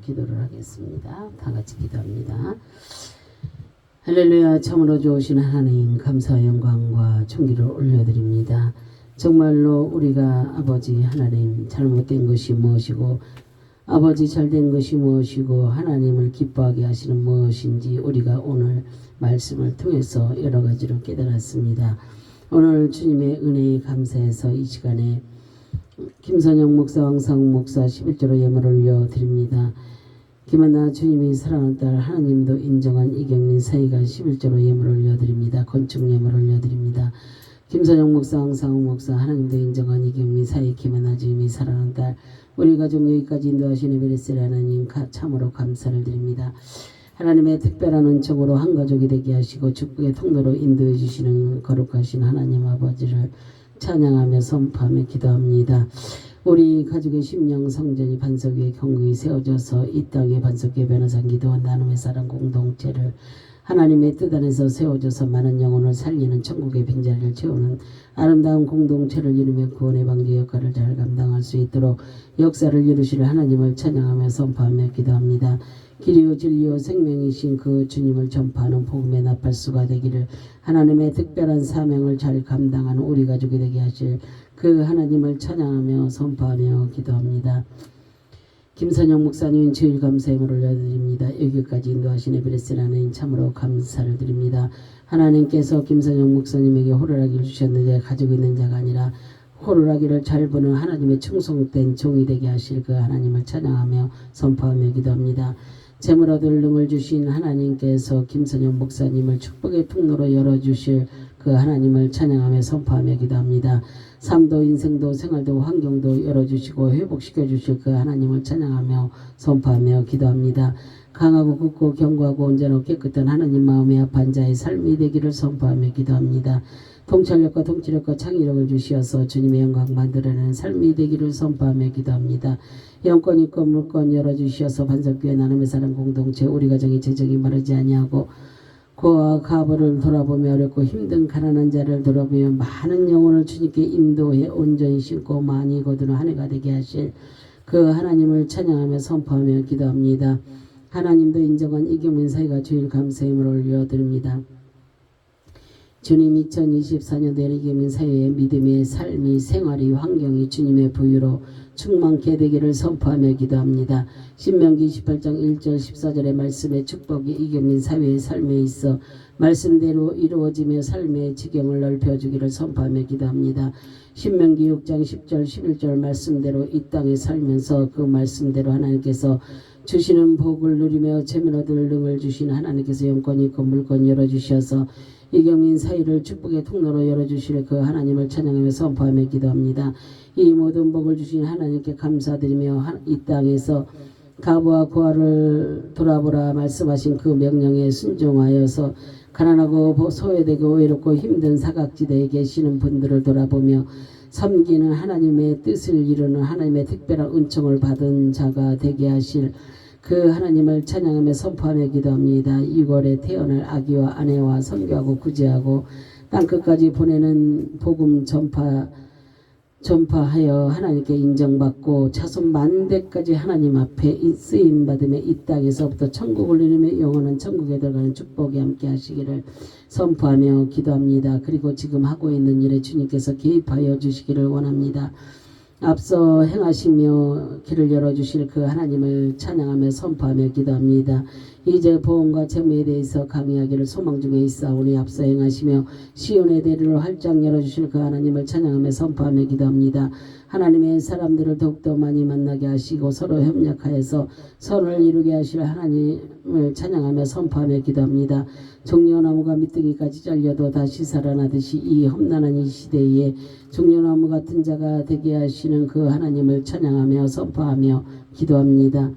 기도를 하겠습니다. 다 같이 기도합니다. 할렐루야. 참으로 좋으신 하나님, 감사와 영광과 존귀를 올려드립니다. 정말로 우리가 아버지 하나님 잘못된 것이 무엇이고 아버지 잘된 것이 무엇이고 하나님을 기뻐하게 하시는 무엇인지 우리가 오늘 말씀을 통해서 여러 가지로 깨달았습니다. 오늘 주님의 은혜에 감사해서 이 시간에 김선영 목사, 왕상욱 목사 11조로 예물을 올려드립니다. 김한나 주님이 사랑하는 딸 하나님도 인정한 이경민 사이가 11조로 예물을 올려드립니다. 건축 예물을 올려드립니다. 김선영 목사, 왕상욱 목사 하나님도 인정한 이경민 사이 김한나 주님이 사랑하는 딸 우리 가족 여기까지 인도하시는 베레셀 하나님 참으로 감사를 드립니다. 하나님의 특별한 은총으로 한 가족이 되게 하시고 축복의 통로로 인도해 주시는 거룩하신 하나님 아버지를 찬양하며 선포하며 기도합니다. 우리 가족의 심령 성전이 반석 위에 경건히 세워져서 이 땅의 반석 위에 변화산 기도와 나눔의 사랑 공동체를 하나님의 뜻 안에서 세워져서 많은 영혼을 살리는 천국의 빈자리를 채우는 아름다운 공동체를 이루며 구원의 방지 역할을 잘 감당할 수 있도록 역사를 이루실 하나님을 찬양하며 선포하며 기도합니다. 길이요 진리요 생명이신 그 주님을 전파하는 복음의 나팔수가 되기를 하나님의 특별한 사명을 잘 감당하는 우리 가족이 되게 하실 그 하나님을 찬양하며 선포하며 기도합니다. 김선영 목사님 주일 감사임을 올려드립니다. 여기까지 인도하신 에베레스트 하나님 참으로 감사를 드립니다. 하나님께서 김선영 목사님에게 호루라기를 주셨는데 가지고 있는 자가 아니라 호루라기를 잘 부는 하나님의 충성된 종이 되게 하실 그 하나님을 찬양하며 선포하며 기도합니다. 재물 얻을 능을 주신 하나님께서 김선영 목사님을 축복의 통로로 열어주실 그 하나님을 찬양하며 선포하며 기도합니다. 삶도 인생도 생활도 환경도 열어주시고 회복시켜 주실 그 하나님을 찬양하며 선포하며 기도합니다. 강하고 굳고 견고하고 온전하고 깨끗한 하나님 마음에 합한 자의 삶이 되기를 선포하며 기도합니다. 통찰력과 통치력과 창의력을 주시어서 주님의 영광 만들어내는 삶이 되기를 선포하며 기도합니다. 영권 있고 물권 열어주시어서 반석교회 나눔의 사랑 공동체 우리 가정의 재정이 마르지 아니하고 고와 가부를 돌아보며 어렵고 힘든 가난한 자를 돌아보며 많은 영혼을 주님께 인도해 온전히 신고 많이 거두는 한 해가 되게 하실 그 하나님을 찬양하며 선포하며 기도합니다. 하나님도 인정한 이경민 사이가 주일 감사임을 올려드립니다. 주님 2024년 이경민 사회의 믿음의 삶이 생활이 환경이 주님의 부유로 충만케 되기를 선포하며 기도합니다. 신명기 28장 1절 14절의 말씀의 축복이 이경민 사회의 삶에 있어 말씀대로 이루어지며 삶의 지경을 넓혀주기를 선포하며 기도합니다. 신명기 6장 10절 11절 말씀대로 이 땅에 살면서 그 말씀대로 하나님께서 주시는 복을 누리며 재물 얻을 능을 주시는 하나님께서 영권이 있고 물권 열어주셔서 이경민 사이를 축복의 통로로 열어주실 그 하나님을 찬양하며 선포하며 기도합니다. 이 모든 복을 주신 하나님께 감사드리며 이 땅에서 가부와 고아를 돌아보라 말씀하신 그 명령에 순종하여서 가난하고 소외되고 외롭고 힘든 사각지대에 계시는 분들을 돌아보며 섬기는 하나님의 뜻을 이루는 하나님의 특별한 은총을 받은 자가 되게 하실 그 하나님을 찬양하며 선포하며 기도합니다. 6월에 태어날 아기와 아내와 선교하고 구제하고 땅끝까지 보내는 복음 전파하여 하나님께 인정받고 자손 만대까지 하나님 앞에 쓰임받으며 이 땅에서부터 천국을 이루며 영원한 천국에 들어가는 축복이 함께 하시기를 선포하며 기도합니다. 그리고 지금 하고 있는 일에 주님께서 개입하여 주시기를 원합니다. 앞서 행하시며 길을 열어주실 그 하나님을 찬양하며 선포하며 기도합니다. 이제 보험과 재무에 대해서 강의하기를 소망 중에 있사오니 앞서 행하시며 시온의 대리로 활짝 열어주실 그 하나님을 찬양하며 선포하며 기도합니다. 하나님의 사람들을 더욱더 많이 만나게 하시고 서로 협력하여서 선을 이루게 하실 하나님을 찬양하며 선포하며 기도합니다. 종려나무가 밑둥이까지 잘려도 다시 살아나듯이 이 험난한 이 시대에 종려나무 같은 자가 되게 하시는 그 하나님을 찬양하며 선포하며 기도합니다.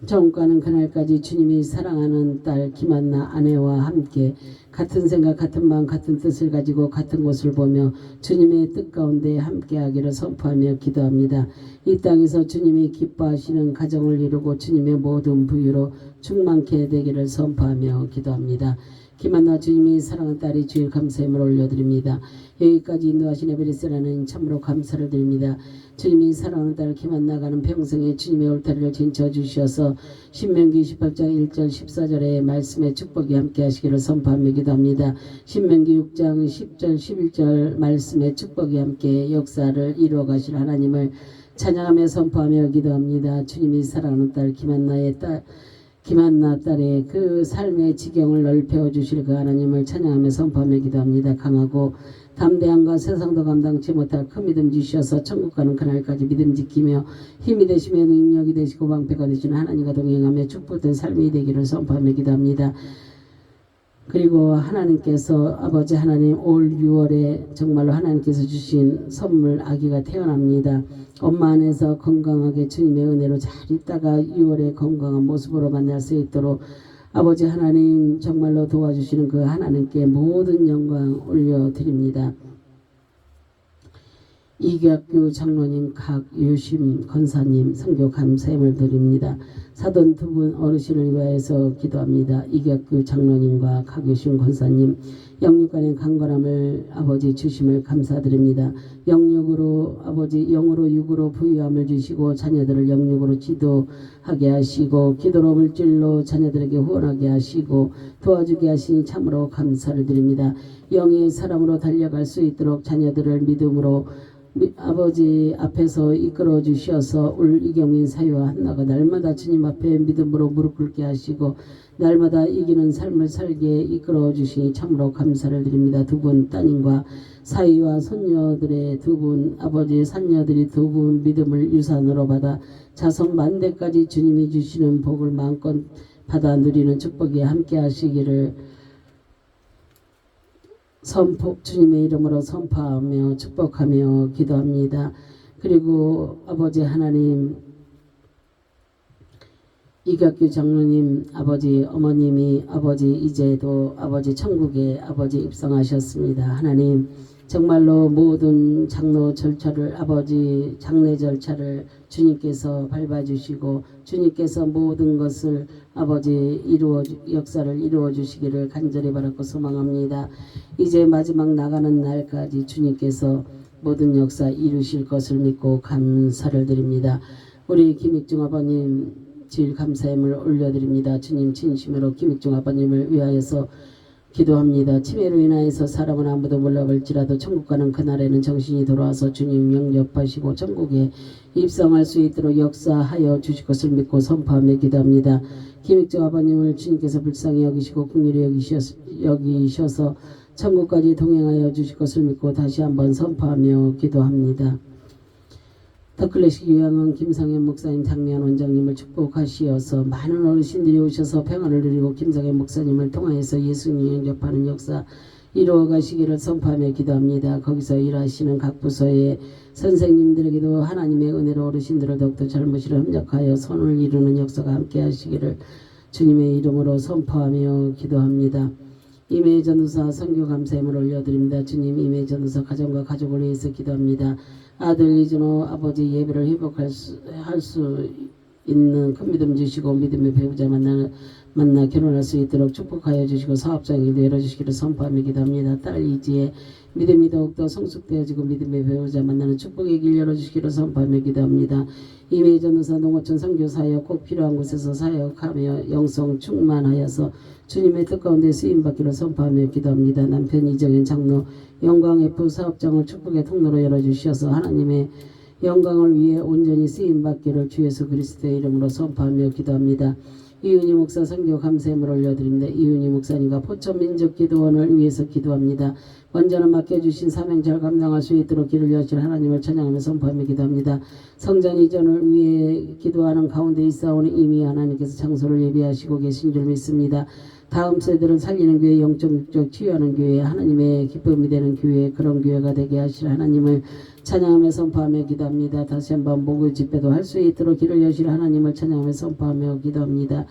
정가는 그날까지 주님이 사랑하는 딸 김한나 아내와 함께 같은 생각 같은 마음 같은 뜻을 가지고 같은 곳을 보며 주님의 뜻 가운데 함께하기를 선포하며 기도합니다. 이 땅에서 주님이 기뻐하시는 가정을 이루고 주님의 모든 부유로 충만케 되기를 선포하며 기도합니다. 김한나 주님이 사랑하는 딸이 주일 감사함을 올려드립니다. 여기까지 인도하신 에베레스라는 참으로 감사를 드립니다. 주님이 사랑하는 딸 김한나가는 평생에 주님의 울타리를 진쳐주셔서 신명기 28장 1절 14절의 말씀의 축복이 함께 하시기를 선포하며 기도합니다. 신명기 6장 10절 11절 말씀의 축복이 함께 역사를 이루어 가실 하나님을 찬양하며 선포하며 기도합니다. 주님이 사랑하는 딸 김한나 딸의 그 삶의 지경을 넓혀 주실 그 하나님을 찬양하며 선포하며 기도합니다. 강하고 담대함과 세상도 감당치 못할 큰 믿음 주셔서 천국 가는 그날까지 믿음 지키며 힘이 되시며 능력이 되시고 방패가 되시는 하나님과 동행하며 축복된 삶이 되기를 선포하며 기도합니다. 그리고 하나님께서 아버지 하나님 올 6월에 정말로 하나님께서 주신 선물 아기가 태어납니다. 엄마 안에서 건강하게 주님의 은혜로 잘 있다가 6월에 건강한 모습으로 만날 수 있도록 아버지 하나님 정말로 도와주시는 그 하나님께 모든 영광 올려드립니다. 이기학교 장로님, 각유심 권사님 선교 감사함을 드립니다. 사돈 두 분 어르신을 위하여서 기도합니다. 이기학교 장로님과 각유심 권사님 영육간의 강건함을 아버지 주심을 감사드립니다. 영육으로 아버지 영으로 육으로 부유함을 주시고 자녀들을 영육으로 지도하게 하시고 기도로 물질로 자녀들에게 후원하게 하시고 도와주게 하시니 참으로 감사를 드립니다. 영의 사람으로 달려갈 수 있도록 자녀들을 믿음으로 아버지 앞에서 이끌어 주셔서 올 이경민 사위와 한나가 날마다 주님 앞에 믿음으로 무릎 꿇게 하시고 날마다 이기는 삶을 살게 이끌어 주시니 참으로 감사를 드립니다. 두 분 따님과 사위와 손녀들의 두 분 아버지 산녀들이 두 분 믿음을 유산으로 받아 자손 만대까지 주님이 주시는 복을 마음껏 받아 누리는 축복이 함께 하시기를 주님의 이름으로 선포하며 축복하며 기도합니다. 그리고 아버지 하나님 이각규 장로님 아버지 어머님이 아버지 이제도 아버지 천국에 아버지 입성하셨습니다. 하나님 정말로 모든 장로 절차를 아버지 장례 절차를 주님께서 밟아주시고 주님께서 모든 것을 아버지 역사를 이루어 주시기를 간절히 바라고 소망합니다. 이제 마지막 나가는 날까지 주님께서 모든 역사 이루실 것을 믿고 감사를 드립니다. 우리 김익중 아버님 질 감사함을 올려드립니다. 주님 진심으로 김익중 아버님을 위하여서 기도합니다. 치매로 인하여서 사람은 아무도 몰라볼지라도 천국 가는 그날에는 정신이 돌아와서 주님 영접하시고 천국에 입성할 수 있도록 역사하여 주실 것을 믿고 선포하며 기도합니다. 김익중 아버님을 주님께서 불쌍히 여기시고 긍휼히 여기셔서 천국까지 동행하여 주실 것을 믿고 다시 한번 선포하며 기도합니다. 더클래식 요양원 김성현 목사님 장미연 원장님을 축복하시어서 많은 어르신들이 오셔서 평안을 누리고 김성현 목사님을 통하여서 예수님 영접하는 역사 이루어 가시기를 선포하며 기도합니다. 거기서 일하시는 각 부서의 선생님들에게도 하나님의 은혜로 어르신들을 더욱더 잘못이를 협력하여 선을 이루는 역사가 함께 하시기를 주님의 이름으로 선포하며 기도합니다. 이메 전도사 선교 감사함을 올려드립니다. 주님 이메 전도사 가정과 가족을 위해서 기도합니다. 아들 이준호 아버지 예배를 회복할 수 있는 큰 믿음 주시고 믿음의 배우자 만나 결혼할 수 있도록 축복하여 주시고 사업장에 열어주시기를 선포하며 기도합니다. 딸 이지의 믿음이 더욱더 성숙되어지고 믿음의 배우자 만나는 축복의 길 열어주시기를 선포하며 기도합니다. 이메 전도사 농어촌 선교 사역 꼭 필요한 곳에서 사역하며 영성 충만하여서 주님의 뜻 가운데 쓰임받기를 선포하며 기도합니다. 남편 이정현 장로 영광F 사업장을 축복의 통로로 열어주셔서 하나님의 영광을 위해 온전히 쓰임받기를 주 예수 그리스도의 이름으로 선포하며 기도합니다. 이윤희 목사 선교 감사함을 올려드립니다. 이윤희 목사님과 포천민족기도원을 위해서 기도합니다. 완전한 맡겨주신 사명 잘 감당할 수 있도록 길을 여실 하나님을 찬양하며 선포하며 기도합니다. 성전 이전을 위해 기도하는 가운데 있사오니 이미 하나님께서 장소를 예비하시고 계신 줄 믿습니다. 다음 세대를 살리는 교회, 영적 육적 치유하는 교회, 하나님의 기쁨이 되는 교회, 그런 교회가 되게 하실 하나님을 찬양하며 선포하며 기도합니다. 다시 한번 목요일 집회도 할 수 있도록 길을 여실 하나님을 찬양하며 선포하며 기도합니다.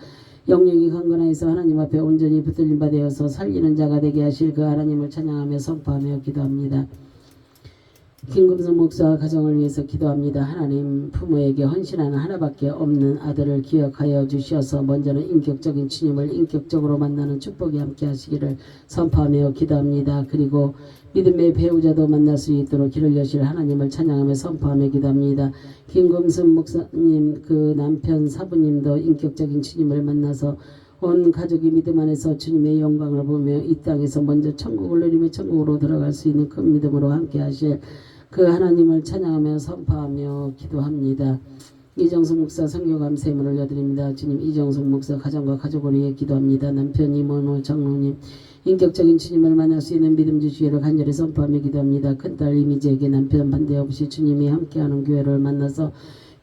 영역이 강건하여서 하나님 앞에 온전히 붙들림 받아서 살리는 자가 되게 하실 그 하나님을 찬양하며 선포하며 기도합니다. 김금수 목사 가정을 위해서 기도합니다. 하나님, 부모에게 헌신하는 하나밖에 없는 아들을 기억하여 주셔서 먼저는 인격적인 주님을 인격적으로 만나는 축복이 함께 하시기를 선포하며 기도합니다. 그리고 믿음의 배우자도 만날 수 있도록 길을 여실 하나님을 찬양하며 선포하며 기도합니다. 김금수 목사님 그 남편 사부님도 인격적인 주님을 만나서 온 가족이 믿음 안에서 주님의 영광을 보며 이 땅에서 먼저 천국을 누리며 천국으로 들어갈 수 있는 큰 믿음으로 함께 하실 그 하나님을 찬양하며 선포하며 기도합니다. 이정숙 목사 선교 감사함을 올려드립니다. 주님, 이정숙 목사 가정과 가족을 위해 기도합니다. 남편 이모노 장로님 인격적인 주님을 만날 수 있는 믿음 주시기를 간절히 선포하며 기도합니다. 큰딸 이미지에게 남편 반대 없이 주님이 함께하는 교회를 만나서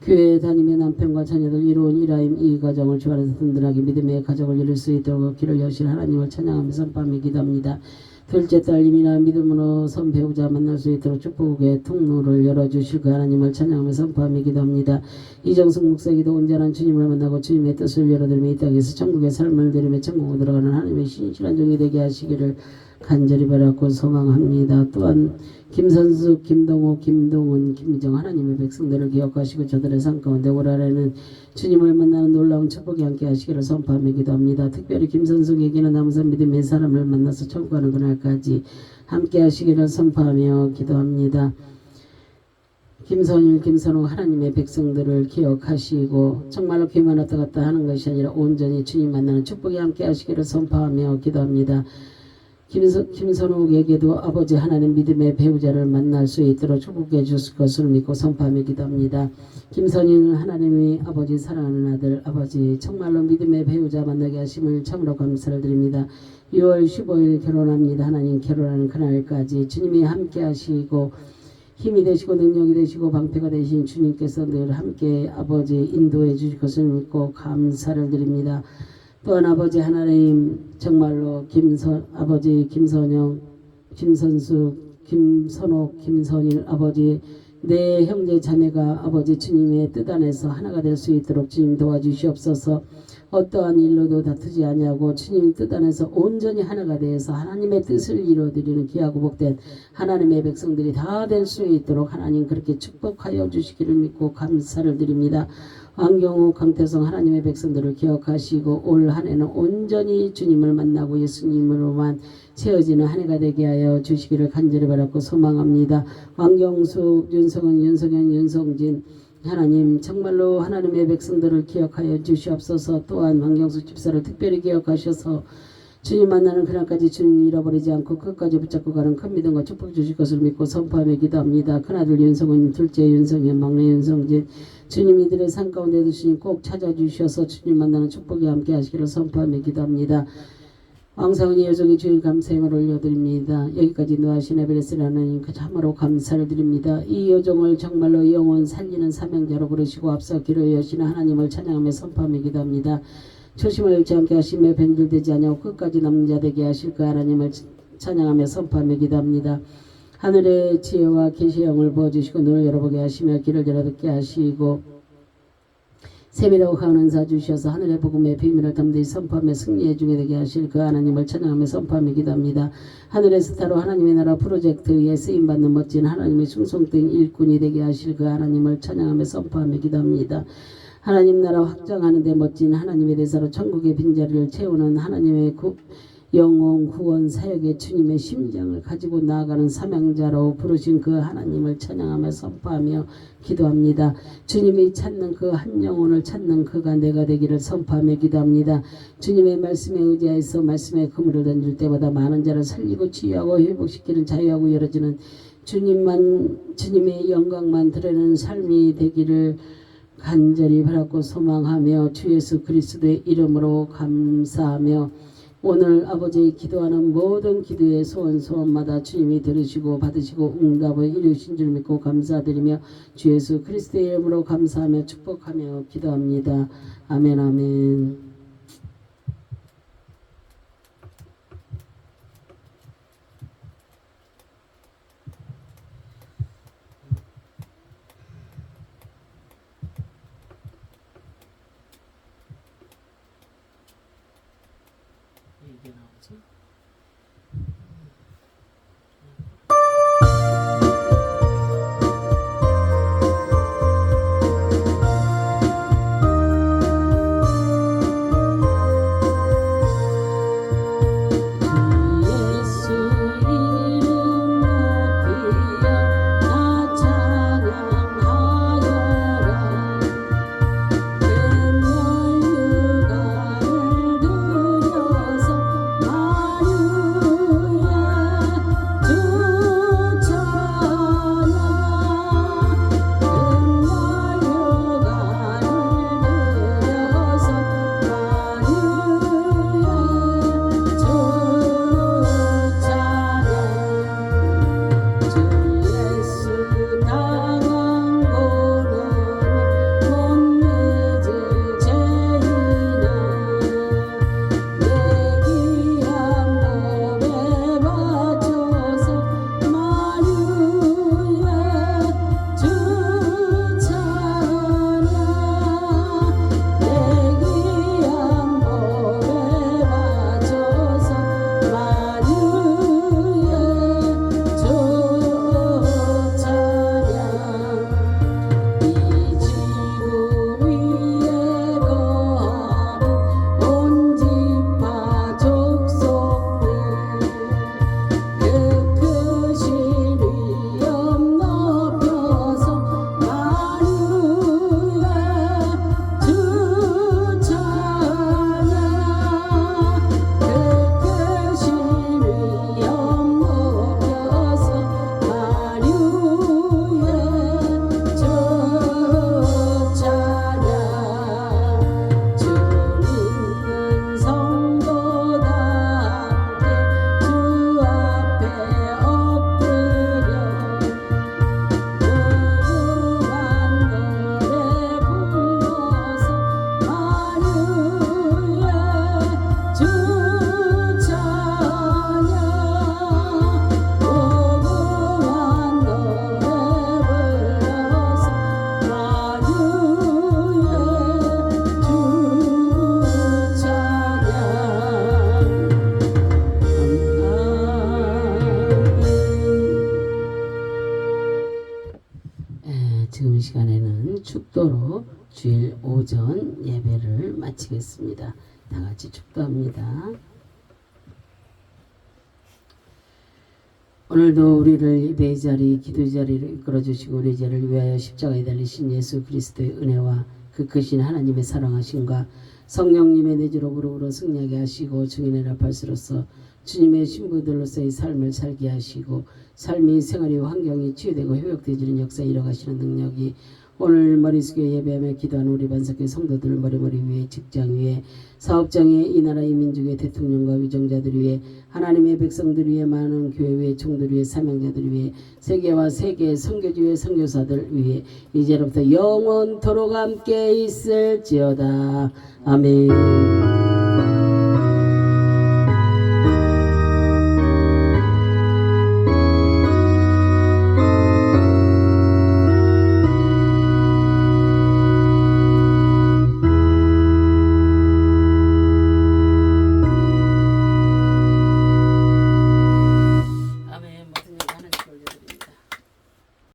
교회에 다니며 남편과 자녀들 이루은 이라임 이 가정을 주 안에서 든든하게 믿음의 가족을 이룰 수 있도록 길을 여실 하나님을 찬양하며 선포하며 기도합니다. 둘째 딸님이나 믿음으로 선 배우자 만날 수 있도록 축복의 통로를 열어주실 그 하나님을 찬양하며 선포하며 기도합니다. 이정숙 목사에게도 온전한 주님을 만나고 주님의 뜻을 열어드리며 이 땅에서 천국의 삶을 드리며 천국으로 들어가는 하나님의 신실한 종이 되게 하시기를 간절히 바라고 소망합니다. 또한 김선숙, 김동호, 김동훈, 김미정 하나님의 백성들을 기억하시고 저들의 삶 가운데 올 한해는 주님을 만나는 놀라운 축복이 함께 하시기를 선포하며 기도합니다. 특별히 김선숙에게는 남은 믿음의 사람을 만나서 천국 가는 그날까지 함께 하시기를 선포하며 기도합니다. 김선일, 김선호 하나님의 백성들을 기억하시고 정말로 귀만 왔다 갔다 하는 것이 아니라 온전히 주님 만나는 축복이 함께 하시기를 선포하며 기도합니다. 김선욱에게도 아버지 하나님 믿음의 배우자를 만날 수 있도록 축복해 주실 것을 믿고 선포하며 기도합니다. 김선인 하나님이 아버지 사랑하는 아들 아버지 정말로 믿음의 배우자 만나게 하심을 참으로 감사를 드립니다. 6월 15일 결혼합니다. 하나님 결혼하는 그날까지 주님이 함께 하시고 힘이 되시고 능력이 되시고 방패가 되신 주님께서 늘 함께 아버지 인도해 주실 것을 믿고 감사를 드립니다. 또한 아버지 하나님 정말로 아버지 김선영, 김선수, 김선옥, 김선일 아버지 내 형제 자매가 아버지 주님의 뜻 안에서 하나가 될 수 있도록 주님 도와주시옵소서. 어떠한 일로도 다투지 아니하고 주님 뜻 안에서 온전히 하나가 되어서 하나님의 뜻을 이루어드리는 귀하고 복된 하나님의 백성들이 다 될 수 있도록 하나님 그렇게 축복하여 주시기를 믿고 감사를 드립니다. 왕경우, 강태성 하나님의 백성들을 기억하시고 올 한해는 온전히 주님을 만나고 예수님으로만 채워지는 한 해가 되게 하여 주시기를 간절히 바라고 소망합니다. 왕경숙, 윤성은, 윤성현, 윤성진 하나님 정말로 하나님의 백성들을 기억하여 주시옵소서. 또한 왕경숙 집사를 특별히 기억하셔서 주님 만나는 그날까지 주님 잃어버리지 않고 끝까지 붙잡고 가는 큰 믿음과 축복 주실 것을 믿고 선포하며 기도합니다. 큰아들 윤성은, 둘째 윤성현, 막내 윤성진 주님 이들의 삶 가운데도 주님 꼭 찾아주셔서 주님 만나는 축복이 함께 하시기를 선포하며 기도합니다. 왕사은이 여종의 주일 감사함을 올려드립니다. 여기까지 노하신 에베레스를 하나님 참으로 감사를 드립니다. 이 여종을 정말로 영혼 살리는 사명자로 부르시고 앞서 길을 여시는 하나님을 찬양하며 선포하며 기도합니다. 초심을 잃지 않게 하시며 변질되지 아니하고 끝까지 남는 자 되게 하실 그 하나님을 찬양하며 선포하며 기도합니다. 하늘의 지혜와 계시의 영을 부어주시고 눈을 열어보게 하시며 귀를 열어듣게 하시고 세미라고 강한 은사 주셔서 하늘의 복음의 비밀을 담대히 선포하며 승리해 주게 되게 하실 그 하나님을 찬양하며 선포하며 기도합니다. 하늘의 스타로 하나님의 나라 프로젝트에 쓰임받는 멋진 하나님의 충성된 일꾼이 되게 하실 그 하나님을 찬양하며 선포하며 기도합니다. 하나님 나라 확장하는 데 멋진 하나님의 대사로 천국의 빈자리를 채우는 하나님의 영혼 구원 사역의 주님의 심장을 가지고 나아가는 사명자로 부르신 그 하나님을 찬양하며 선포하며 기도합니다. 주님이 찾는 그 한 영혼을 찾는 그가 내가 되기를 선포하며 기도합니다. 주님의 말씀에 의지하여서 말씀의 그물을 던질 때마다 많은 자를 살리고 치유하고 회복시키는 자유하고 열어지는 주님의 영광만 드러내는 삶이 되기를 간절히 바라고 소망하며 주 예수 그리스도의 이름으로 감사하며 오늘 아버지 기도하는 모든 기도의 소원마다 주님이 들으시고 받으시고 응답을 이루신 줄 믿고 감사드리며 주 예수 그리스도의 이름으로 감사하며 축복하며 기도합니다. 아멘 아멘. 이게 나오지? 지금 시간에는 축도로 주일 오전 예배를 마치겠습니다. 다 같이 축도합니다. 오늘도 우리를 예배의 자리, 기도의 자리로 이끌어주시고 우리 죄를 위하여 십자가에 달리신 예수 그리스도의 은혜와 그 크신 하나님의 사랑하심과 성령님의 내주로 부르부로 승리하게 하시고 증인의 라팔스로서 주님의 신부들로서의 삶을 살게 하시고 삶이 생활이 환경이 치유되고 회복되어지는 역사에 이뤄가시는 능력이 오늘 머릿속에 예배하며 기도하는 우리 반석의 성도들 머리 위에 직장 위에 사업장 위에 이 나라의 민족의 대통령과 위정자들 위에 하나님의 백성들 위에 많은 교회 위에 총들 위에 사명자들 위에 세계와 세계 선교지 위에 선교사들 위에 이제로부터 영원토록 함께 있을지어다. 아멘.